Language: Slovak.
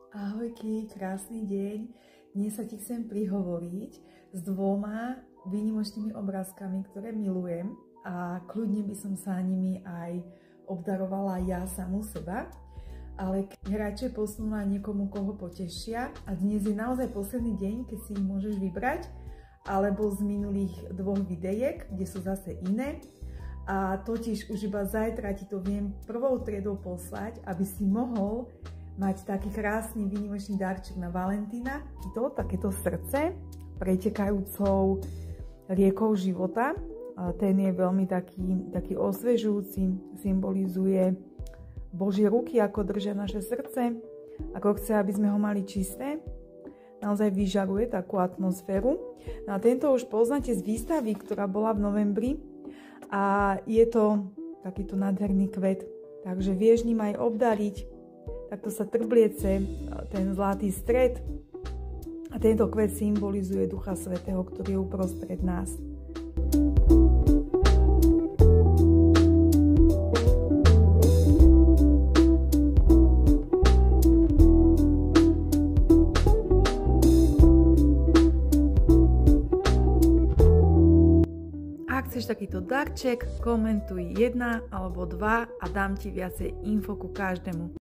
Ahojky, krásny deň. Dnes sa ti chcem prihovoriť s dvoma výnimočnými obrázkami, ktoré milujem a kľudne by som sa nimi aj obdarovala ja samú seba, ale radšej posunula niekomu, koho potešia. A dnes je naozaj posledný deň, keď si ich môžeš vybrať, alebo z minulých dvoch videjek, kde sú zase iné. A totiž už iba zajtra ti to viem prvou triedou poslať, aby si mohol mať taký krásny výnimočný darček na Valentína. Takéto srdce pretekajúcou riekou života. Ten je veľmi taký osvežujúci, symbolizuje Božie ruky, ako držia naše srdce, ako chce, aby sme ho mali čisté. Naozaj vyžaruje takú atmosféru. No a tento už poznáte z výstavy, ktorá bola v novembri. A je to takýto nádherný kvet. Takže vieš ním aj obdariť. Takto sa trbliece ten zlatý stred a tento kvet symbolizuje Ducha Svätého, ktorý je uprostred nás. Ak chceš takýto darček, komentuj 1 alebo 2 a dám ti viacej info ku každému.